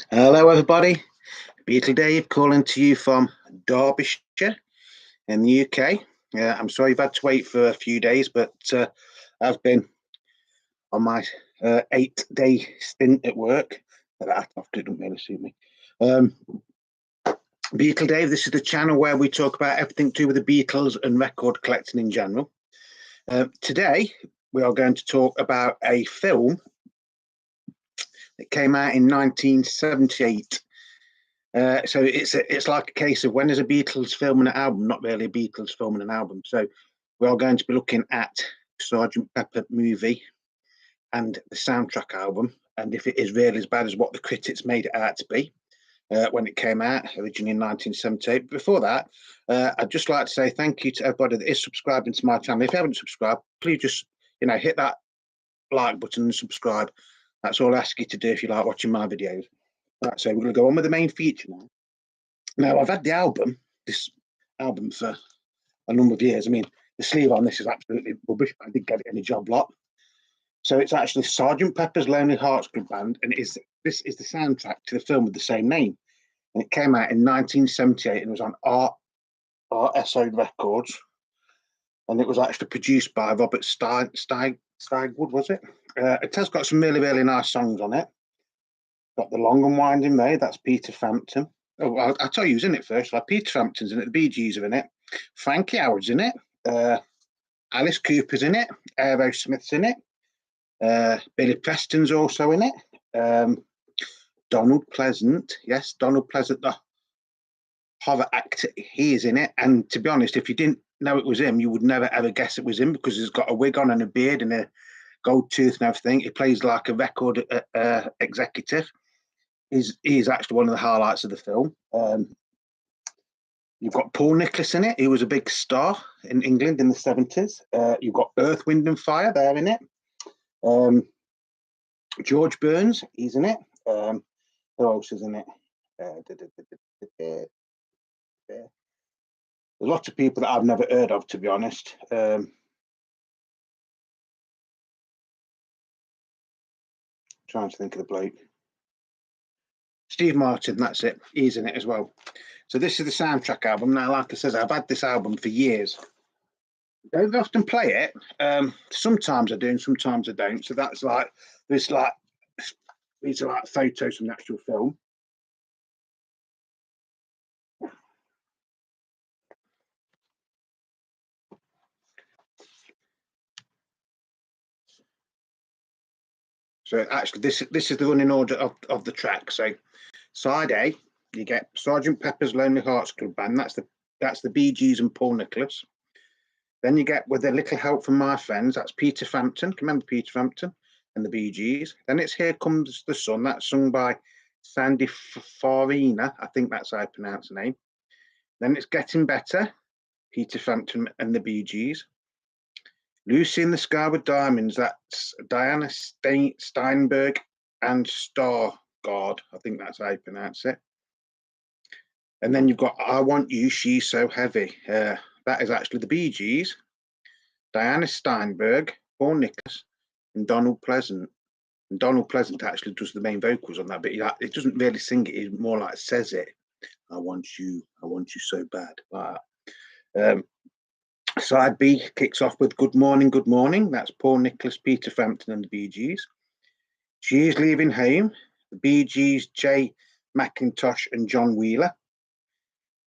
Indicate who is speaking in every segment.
Speaker 1: Hello, everybody. Beatle Dave calling to you from Derbyshire in the UK. I'm sorry you've had to wait for a few days, but I've been on my 8-day stint at work. That often doesn't really suit me. Beatle Dave, this is the channel where we talk about everything to do with the Beatles and record collecting in general. Today, we are going to talk about a film that came out in 1978. So it's like a case of when is a Beatles film and an album, not really a Beatles film and an album. So we are going to be looking at Sergeant Pepper movie and the soundtrack album, and if it is really as bad as what the critics made it out to be when it came out originally in 1978. Before that, I'd just like to say thank you to everybody that is subscribing to my channel. If you haven't subscribed, please just hit that like button and subscribe. That's all I ask you to do if you like watching my videos. Right, so we're going to go on with the main feature now. Now, I've had this album for a number of years. I mean, the sleeve on this is absolutely rubbish. I did get it in a job lot. So it's actually Sergeant Pepper's Lonely Hearts Club Band, and this is the soundtrack to the film with the same name. And it came out in 1978 and was on RSO Records. And it was actually produced by Robert Steinwood, was it? It has got some really, really nice songs on it. Got The Long and Winding Way, that's Peter Frampton. Oh, I'll tell you who's in it first. Like Peter Frampton's in it, the Bee Gees are in it, Frankie Howard's in it, Alice Cooper's in it, Aerosmith's in it, Billy Preston's also in it, Donald Pleasant, yes, Donald Pleasant, the horror actor, he is in it. And to be honest, if you didn't know it was him, you would never ever guess it was him because he's got a wig on and a beard and a gold tooth and everything. He plays like a record executive. He is actually one of the highlights of the film. You've got Paul Nicholas in it. He was a big star in England in the 70s. You've got Earth, Wind and Fire there in it. George Burns, he's in it. Who else is in it? There's lots of people that I've never heard of, to be honest. Trying to think of the bloke. Steve Martin, that's it. He's in it as well. So this is the soundtrack album. Now, like I said, I've had this album for years. I don't often play it. Sometimes I do, and sometimes I don't. So that's like these are like photos from the actual film. So actually, this is the running order of the track. So side A, you get Sergeant Pepper's Lonely Hearts Club Band. That's the Bee Gees and Paul Nicholas. Then you get With a Little Help from My Friends. That's Peter Frampton. Remember Peter Frampton and the Bee Gees. Then it's Here Comes the Sun. That's sung by Sandy Farina. I think that's how I pronounce the name. Then it's Getting Better, Peter Frampton and the Bee Gees. Lucy in the Sky with Diamonds. That's Diana Steinberg and Stargard. I think that's how you pronounce it. And then you've got I Want You, She's So Heavy. That is actually the Bee Gees, Diana Steinberg, Paul Nicholas, and Donald Pleasant. And Donald Pleasant actually does the main vocals on that, but it doesn't really sing it. He more like says it. I want you so bad. Like that. Side B kicks off with Good Morning, Good Morning. That's Paul Nicholas, Peter Frampton, and the Bee Gees. She's Leaving Home. The Bee Gees, Jay McIntosh, and John Wheeler.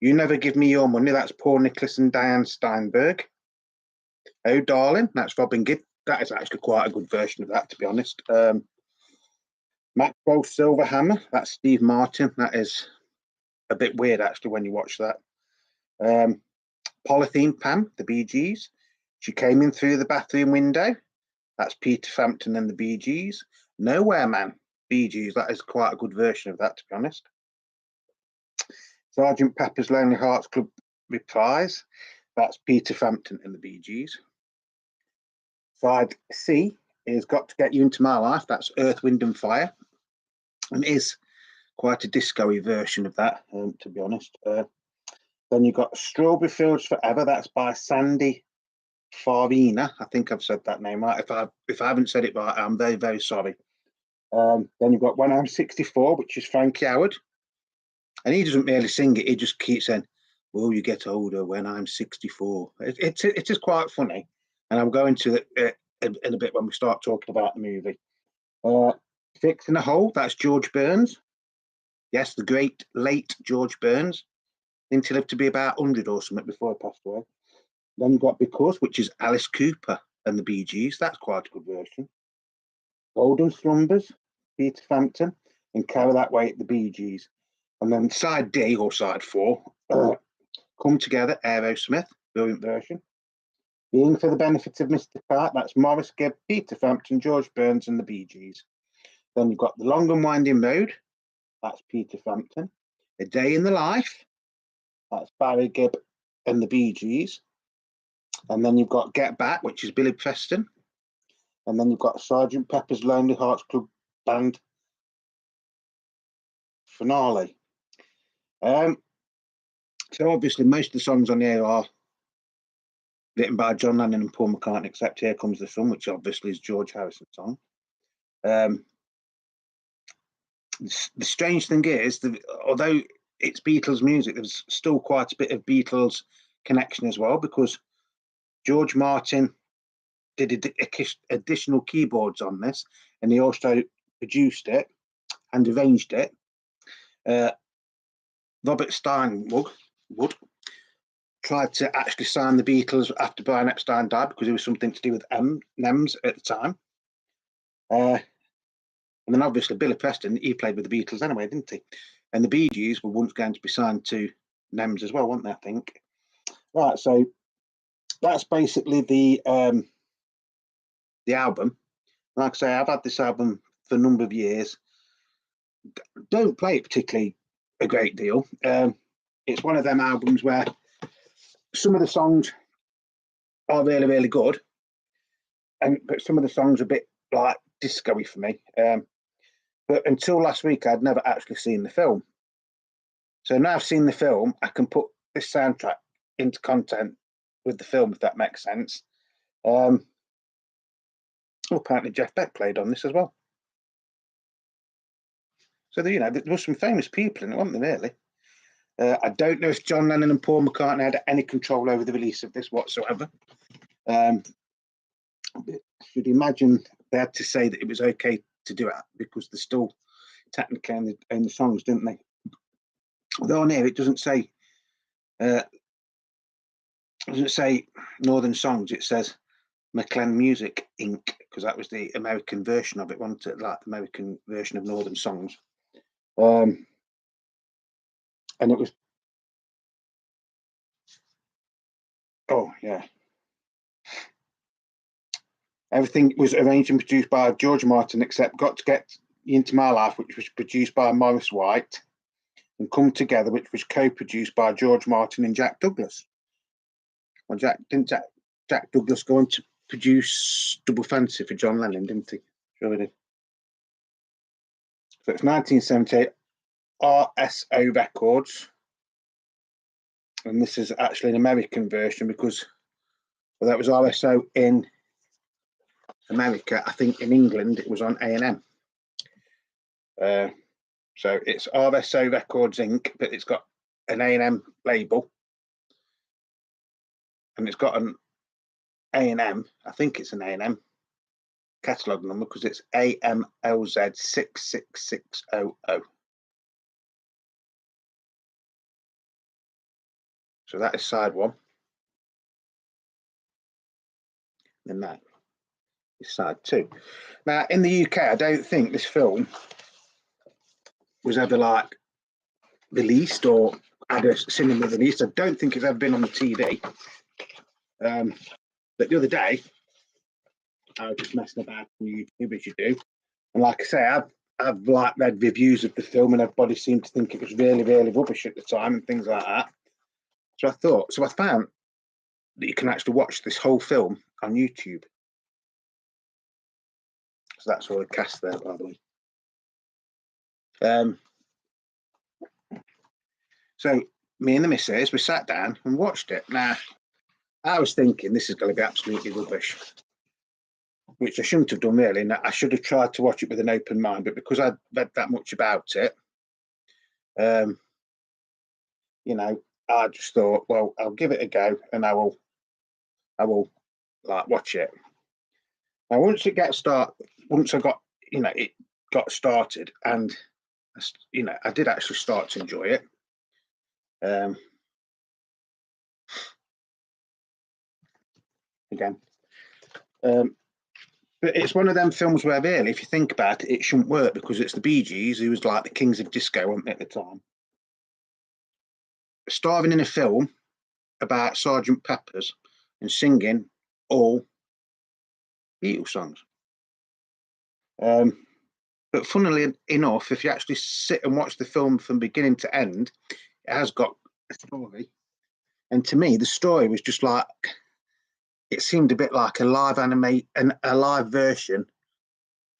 Speaker 1: You Never Give Me Your Money. That's Paul Nicholas and Diane Steinberg. Oh Darling. That's Robin Gibb. That is actually quite a good version of that, to be honest. Maxwell Silverhammer. That's Steve Martin. That is a bit weird, actually, when you watch that. Polythene Pam, the Bee Gees. She Came In Through the Bathroom Window. That's Peter Frampton and the Bee Gees. Nowhere Man, Bee Gees. That is quite a good version of that, to be honest. Sergeant Pepper's Lonely Hearts Club Reprise. That's Peter Frampton and the Bee Gees. Side C is Got to Get You Into My Life. That's Earth, Wind and Fire. And it is quite a disco-y version of that, to be honest. Then you've got Strawberry Fields Forever. That's by Sandy Farina. I think I've said that name right. If I haven't said it right, I'm very, very sorry. Then you've got When I'm 64, which is Frankie Howard. And he doesn't really sing it, he just keeps saying, will you get older when I'm 64? It is quite funny. And I'm going to it in a bit when we start talking about the movie. Fixing a Hole, that's George Burns. Yes, the great late George Burns. I think he lived to be about 100 or something before he passed away. Then you've got Because, which is Alice Cooper and the Bee Gees. That's quite a good version. Golden Slumbers, Peter Frampton, and Carry That Weight, the Bee Gees. And then side D or side 4, Come Together, Aerosmith, brilliant version. Being for the Benefit of Mr. Clark, that's Morris Gibb, Peter Frampton, George Burns, and the Bee Gees. Then you've got The Long and Winding Road, that's Peter Frampton. A Day in the Life, that's Barry Gibb and the Bee Gees. And then you've got Get Back, which is Billy Preston. And then you've got Sergeant Pepper's Lonely Hearts Club Band Finale. So obviously most of the songs on here are written by John Lennon and Paul McCartney, except Here Comes the Sun, which obviously is George Harrison's song. The strange thing is that although it's Beatles music, there's still quite a bit of Beatles connection as well, because George Martin did additional keyboards on this, and he also produced it and arranged it. Robert Steinwood tried to actually sign the Beatles after Brian Epstein died because it was something to do with NEMS at the time. And then obviously Billy Preston, he played with the Beatles anyway, didn't he? And the Bee Gees were once going to be signed to NEMS as well, weren't they, I think? Right, so that's basically the album. Like I say, I've had this album for a number of years. Don't play it particularly a great deal. It's one of them albums where some of the songs are really, really good, but some of the songs are a bit like disco-y for me. But until last week, I'd never actually seen the film. So now I've seen the film, I can put this soundtrack into content with the film, if that makes sense. Apparently Jeff Beck played on this as well. So there were some famous people in it, weren't there, really? I don't know if John Lennon and Paul McCartney had any control over the release of this whatsoever. I should imagine they had to say that it was okay to do it because they're still technically in the songs, didn't they? Although on here it doesn't say Northern Songs, it says McLean Music Inc., because that was the American version of it, wasn't it? Like the American version of Northern Songs. And it was, oh yeah. Everything was arranged and produced by George Martin, except Got to Get Into My Life, which was produced by Maurice White, and Come Together, which was co-produced by George Martin and Jack Douglas. Well, Jack Douglas go on to produce Double Fantasy for John Lennon, didn't he? Sure he did. So it's 1978, RSO Records. And this is actually an American version because that was RSO in America. I think in England it was on A&M. So it's RSO Records Inc., but it's got an A&M label. And it's got an A&M, I think it's an A&M catalogue number because it's AMLZ 66600. So that is side 1. And that is side 2. Now, in the UK, I don't think this film was ever like released or had a cinema release. I don't think it's ever been on the TV. But the other day, I was just messing about on YouTube as you do, and like I say, I've like read reviews of the film, and everybody seemed to think it was really, really rubbish at the time and things like that. So I found that you can actually watch this whole film on YouTube. So that's all the cast there, by the way. So me and the missus, we sat down and watched it. Now, I was thinking this is going to be absolutely rubbish. which I shouldn't have done really. And I should have tried to watch it with an open mind, but because I'd read that much about it, you know, I just thought, well, I'll give it a go, and I will like watch it. Now, once I got, it got started, and I did actually start to enjoy it. Again, but it's one of them films where really, if you think about it, it shouldn't work, because it's the Bee Gees, who was like the kings of disco, weren't they, at the time, starring in a film about Sergeant Pepper's and singing all Beatles songs. But funnily enough, if you actually sit and watch the film from beginning to end, it has got a story. And to me, the story was just like, it seemed a bit like a live version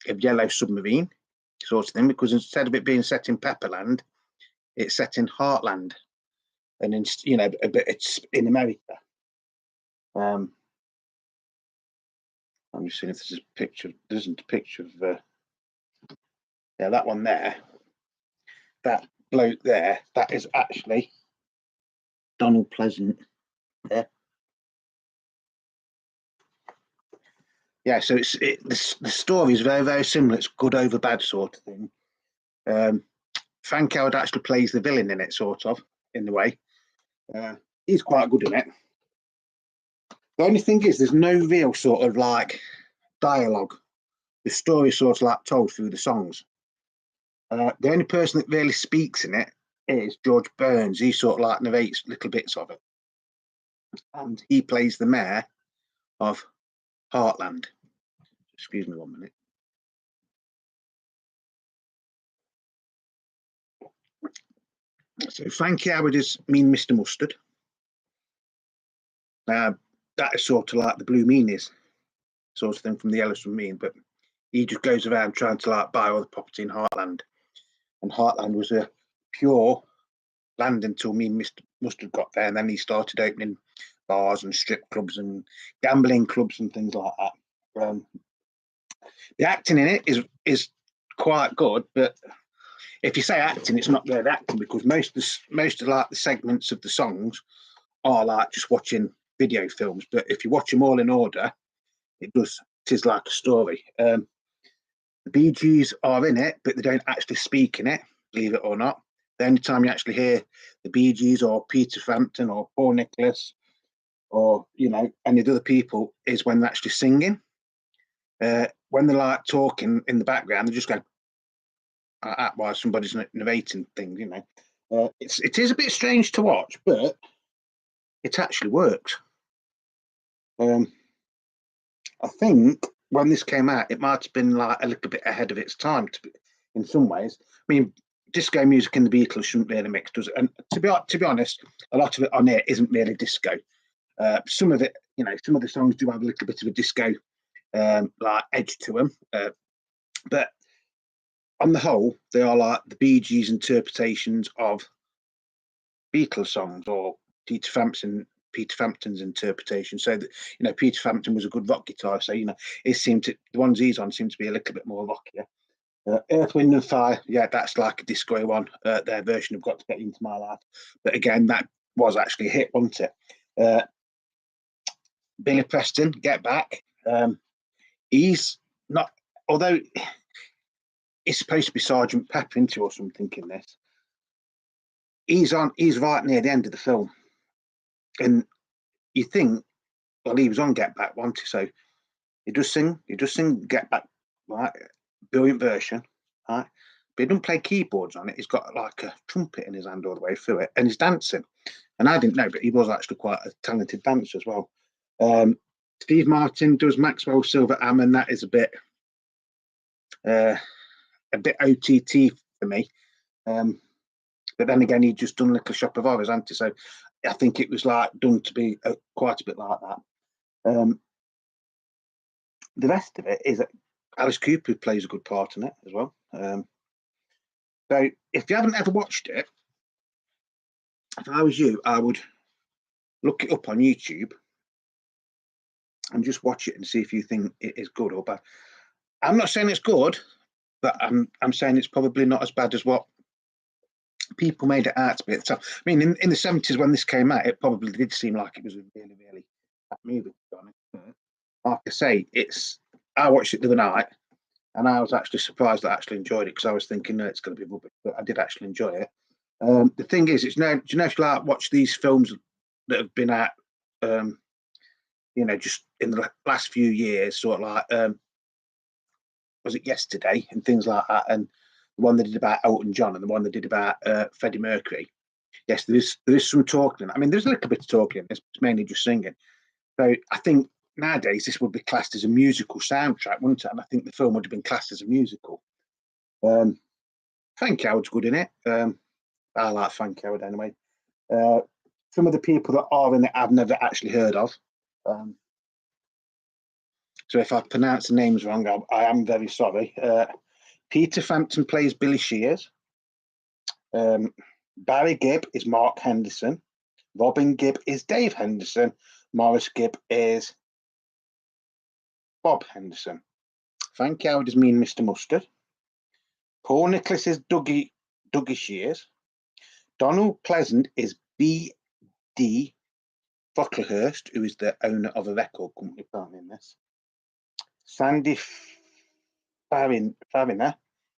Speaker 1: of Yellow Submarine sort of thing, because instead of it being set in Pepperland, it's set in Heartland, and it's in America. I'm just seeing if there's a picture. There isn't a picture of that one there. That bloke there, that is actually Donald Pleasant. Yeah, so the story is very, very similar. It's good over bad sort of thing. Frank Howard actually plays the villain in it, sort of, in a way. He's quite good in it. The only thing is, there's no real sort of like dialogue. The story is sort of like told through the songs. The only person that really speaks in it is George Burns. He sort of like narrates little bits of it. And he plays the mayor of Heartland. Excuse me 1 minute. So Frankie Howard is Mean Mr. Mustard. That is sort of like the Blue Meanies sort of thing from the Yellow Submarine, but he just goes around trying to like buy all the property in Heartland. And Heartland was a pure land until Mean Mr. Mustard got there, and then he started opening bars and strip clubs and gambling clubs and things like that. The acting in it is quite good, but if you say acting, it's not really acting, because most of like the segments of the songs are like just watching video films. But if you watch them all in order, it is like a story. The Bee Gees are in it, but they don't actually speak in it, believe it or not. The only time you actually hear the Bee Gees or Peter Frampton or Paul Nicholas or any of the other people is when they're actually singing. When they're like talking in the background, they just go while somebody's narrating things. It is a bit strange to watch, but it actually works. I think when this came out, it might have been like a little bit ahead of its time in some ways. I mean, disco music and the Beatles shouldn't really mix, does it? And to be honest, a lot of it on here isn't really disco. Some of it, some of the songs do have a little bit of a disco like edge to them, but on the whole, they are like the Bee Gees' interpretations of Beatles songs, or Peter Frampton's interpretation. So that Peter Frampton was a good rock guitarist, so the ones he's on seem to be a little bit more rockier. Earth, Wind and Fire, yeah, that's like a disco one. Their version of Got to Get Into My Life, but again, that was actually a hit, wasn't it? Billy Preston, Get Back. He's not, although he's supposed to be Sergeant Pepper into or something in this. He's right near the end of the film, and you think, well, he was on Get Back, wasn't he? So he does sing Get Back, right? Brilliant version, right? But he doesn't play keyboards on it. He's got like a trumpet in his hand all the way through it, and he's dancing. And I didn't know, but he was actually quite a talented dancer as well. Steve Martin does Maxwell Silver Am, and that is a bit OTT for me. But then again, he'd just done Little Shop of Horrors, hadn't he? So I think it was like done to be quite a bit like that. The rest of it is that Alice Cooper plays a good part in it as well. So if you haven't ever watched it, if I was you, I would look it up on YouTube and just watch it and see if you think it is good or bad. I'm not saying it's good, but I'm saying it's probably not as bad as what people made it out to be. So, I mean, in the 70s when this came out, it probably did seem like it was a really, really bad movie, to be honest. Like I say, I watched it the other night, and I was actually surprised that I actually enjoyed it, because I was thinking, no, it's going to be rubbish, but I did actually enjoy it. The thing is, it's now, do you know, if you like watch these films that have been out, just in the last few years, sort of like, was it Yesterday and things like that, and the one they did about Elton John and the one they did about Freddie Mercury. Yes, there is some talking. I mean, there's a little bit of talking. It's mainly just singing. So I think nowadays this would be classed as a musical soundtrack, wouldn't it? And I think the film would have been classed as a musical. Frank Howard's good in it. I like Frank Howard anyway. Some of the people that are in it I've never actually heard of. So if I pronounce the names wrong, I am very sorry. Peter Frampton plays Billy Shears. Barry Gibb is Mark Henderson. Robin Gibb is Dave Henderson. Morris Gibb is Bob Henderson. Frank Howard is Mean Mr. Mustard. Paul Nicholas is Dougie Shears. Donald Pleasant is B.D. Brocklehurst, who is the owner of a record company, apparently in this. Sandy Fariner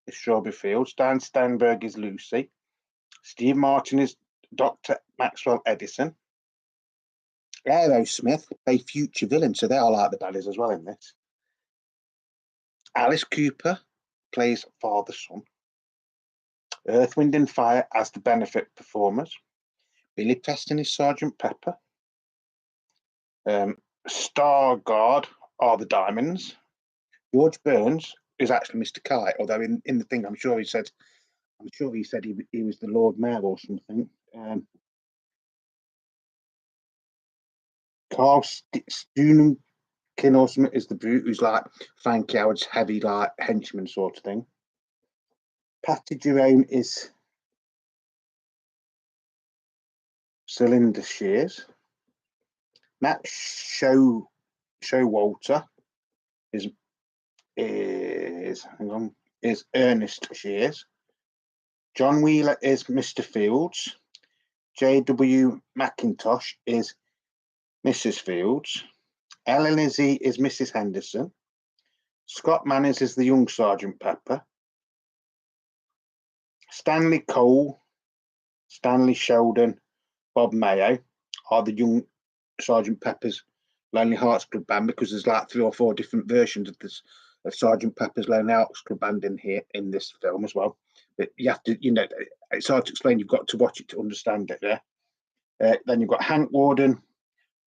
Speaker 1: is Strawberry Fields. Dan Steinberg is Lucy. Steve Martin is Dr. Maxwell Edison. Aerosmith play future villains, so they are like the baddies as well in this. Alice Cooper plays Father Son. Earth, Wind and Fire as the benefit performers. Billy Preston is Sergeant Pepper. Stargard are the Diamonds. George Burns is actually Mr. Kite, although in the thing I'm sure he said he was the Lord Mayor or something. Carl Stunekin or something is the Brute, who's like Frank Howard's heavy like henchman sort of thing. Patty Jerome is Cylinder Shears. Matt Showalter is Ernest Shears. John Wheeler is Mr. Fields. J.W. McIntosh is Mrs. Fields. Ellen Lizzie is Mrs. Henderson. Scott Manners is the young Sergeant Pepper. Stanley Cole, Stanley Sheldon, Bob Mayo are the young Sergeant Pepper's Lonely Hearts Club Band, because there's like 3 or 4 different versions of this of Sergeant Pepper's Lonely Hearts Club Band in this film as well. But you have to, it's hard to explain. You've got to watch it to understand it. Yeah. Then you've got Hank Warden,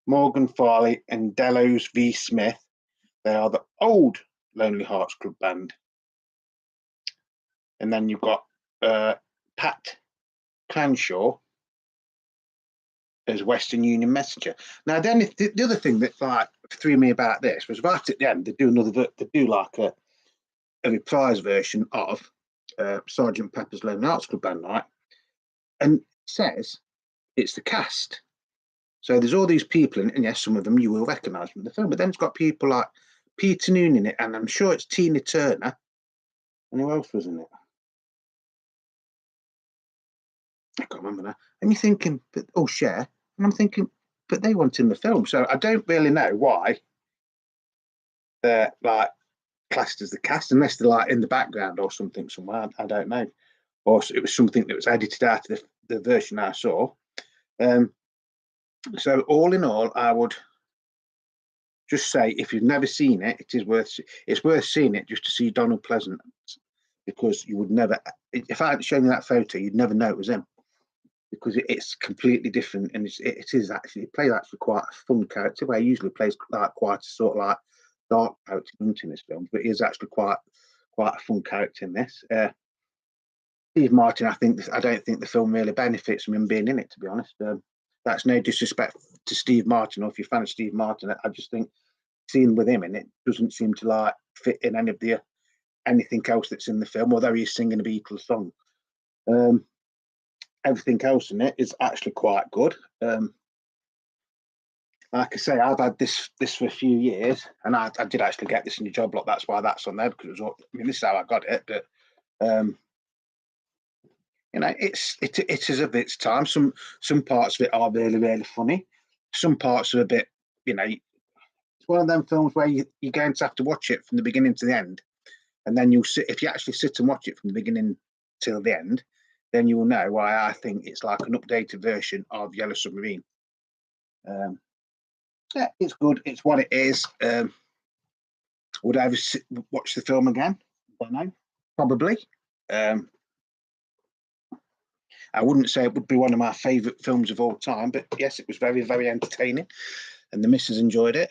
Speaker 1: Morgan Farley, and Delos V. Smith. They are the old Lonely Hearts Club Band. And then you've got Pat Cranshaw as Western Union Messenger. Now, then the other thing that like threw me about this was right at the end they do like a reprise version of Sergeant Pepper's Lonely Hearts Club Band, right? And it says it's the cast. So there's all these people in it, and yes, some of them you will recognise from the film, but then it's got people like Peter Noon in it, and I'm sure it's Tina Turner. And who else was in it? I can't remember now. And you're thinking, Cher. And I'm thinking, but they weren't in the film. So I don't really know why they're like classed as the cast, unless they're like in the background or something somewhere. I don't know. Or it was something that was edited out of the version I saw. So all in all, I would just say if you've never seen it, it's worth seeing it just to see Donald Pleasant, because you would never, if I hadn't shown you that photo, you'd never know it was him, because it's completely different, and he plays actually quite a fun character, where he usually plays like quite a sort of like dark character in his films, but he is actually quite a fun character in this. Steve Martin, I don't think the film really benefits from him being in it, to be honest. That's no disrespect to Steve Martin, or if you're a fan of Steve Martin, I just think seeing with him in it doesn't seem to like fit in anything else that's in the film, although he's singing a Beatles song. Everything else in it is actually quite good. like I say, I've had this for a few years, and I did actually get this in your job lot. That's why that's on there, because it was, I mean, this is how I got it. But you know, it is of its time. Some parts of it are really funny. Some parts are a bit, you know, it's one of them films where you're going to have to watch it from the beginning to the end, and then you'll sit. If you actually sit and watch it from the beginning till the end, then you will know why I think it's like an updated version of Yellow Submarine. Yeah, it's good. It's what it is. Would I ever watch the film again? I don't know. Probably. I wouldn't say it would be one of my favourite films of all time, but yes, it was very entertaining, and the missus enjoyed it.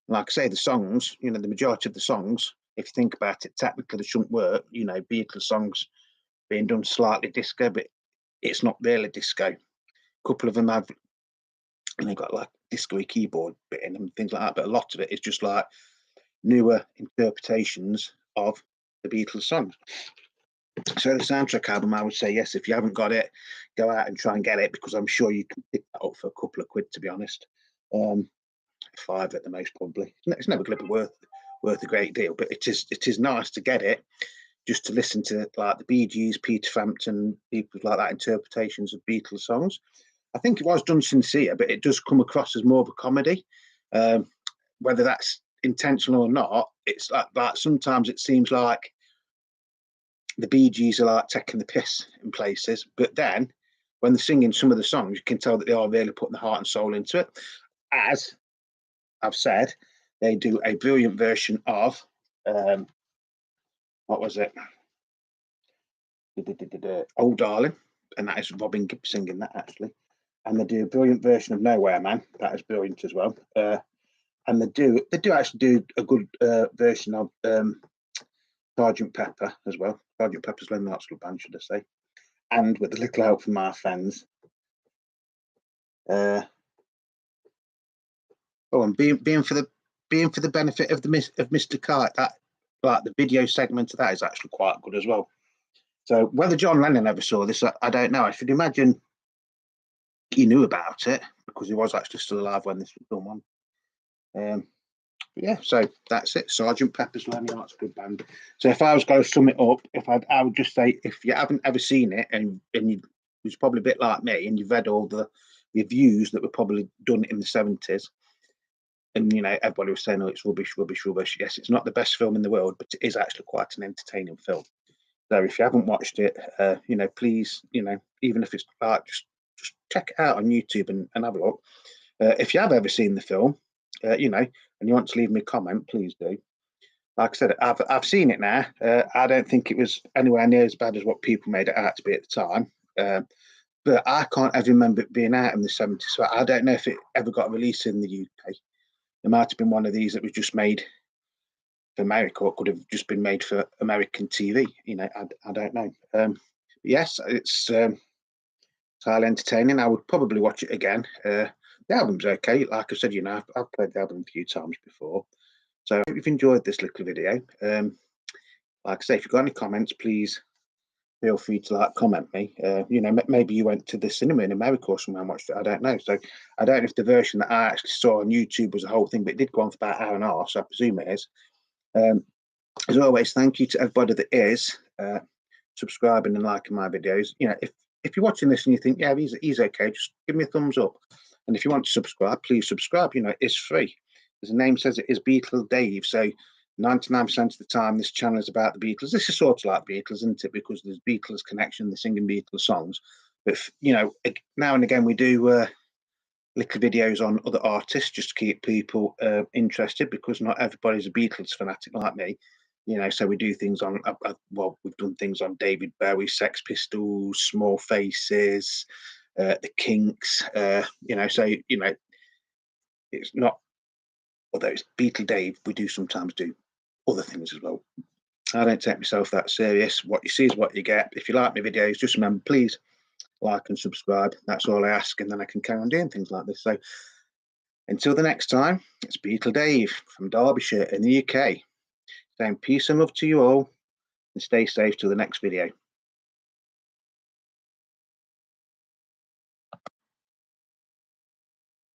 Speaker 1: Like I say, the songs, you know, the majority of the songs, if you think about it, technically they shouldn't work. You know, Beatles songs being done slightly disco, but it's not really disco. A couple of them have, you know, got like disco keyboard bit in them, things like that, but a lot of it is just like newer interpretations of the Beatles songs. So the soundtrack album, I would say yes. If you haven't got it, go out and try and get it, because I'm sure you can pick that up for a couple of quid. To be honest, 5 at the most probably. It's never going to be worth a great deal, but it is nice to get it, just to listen to like the Bee Gees, Peter Frampton, people like that interpretations of Beatles songs. I think it was done sincere, but it does come across as more of a comedy. Whether that's intentional or not, it's like that. Sometimes it seems like the Bee Gees are like taking the piss in places, but then when they're singing some of the songs, you can tell that they are really putting the heart and soul into it. As I've said, they do a brilliant version of what was it? Oh Darling, and that is Robin Gibb singing that actually. And they do a brilliant version of Nowhere Man. That is brilliant as well. And they do actually do a good version of Sergeant Pepper as well. Sergeant Pepper's Lonely Hearts Club Band, should I say? And with a little help from our friends. And being for the benefit of Mr. Kite, that like the video segment of that is actually quite good as well. So whether John Lennon ever saw this, I don't know. I should imagine he knew about it, because he was actually still alive when this was done on. Yeah, so that's it. Sergeant Pepper's Lonely Hearts Club Band. So if I was going to sum it up, I would just say, if you haven't ever seen it, and you was probably a bit like me, and you've read all the reviews that were probably done in the 70s, and you know everybody was saying, oh, it's rubbish. Yes, it's not the best film in the world, but it is actually quite an entertaining film. So if you haven't watched it, you know, please, you know, even if it's like, just check it out on YouTube and have a look. If you have ever seen the film, you know, and you want to leave me a comment, please do. Like I said, I've seen it now. I don't think it was anywhere near as bad as what people made it out to be at the time. But I can't ever remember it being out in the 70s. So I don't know if it ever got released in the UK. It might have been one of these that was just made for America, or could have just been made for American TV. You know, I don't know. Yes, it's highly entertaining. I would probably watch it again. The album's okay. Like I said, you know, I've played the album a few times before. So I hope you've enjoyed this little video. Like I say, if you've got any comments, please feel free to like comment me. You know, maybe you went to the cinema in America or somewhere and watched it. I don't know. So I don't know if the version that I actually saw on YouTube was a whole thing, but it did go on for about an hour and a half, so I presume it is. As always, thank you to everybody that is subscribing and liking my videos. You know, if you're watching this and you think, yeah, he's okay, just give me a thumbs up. And if you want to subscribe, please subscribe. You know, it's free. As the name says, it is Beatle Dave. So 99% of the time, this channel is about the Beatles. This is sort of like Beatles, isn't it? Because there's Beatles connection, they're singing Beatles songs. But, you know, now and again, we do little videos on other artists just to keep people interested, because not everybody's a Beatles fanatic like me. You know, so we do things on, well, we've done things on David Bowie, Sex Pistols, Small Faces, the Kinks, you know, so, you know, it's not, although it's Beatle Dave, we do sometimes do other things as well. I don't take myself that serious. What you see is what you get. If you like my videos, just remember, please like and subscribe. That's all I ask, and then I can carry on doing things like this. So until the next time, it's Beatle Dave from Derbyshire in the UK, saying peace and love to you all, and stay safe till the next video.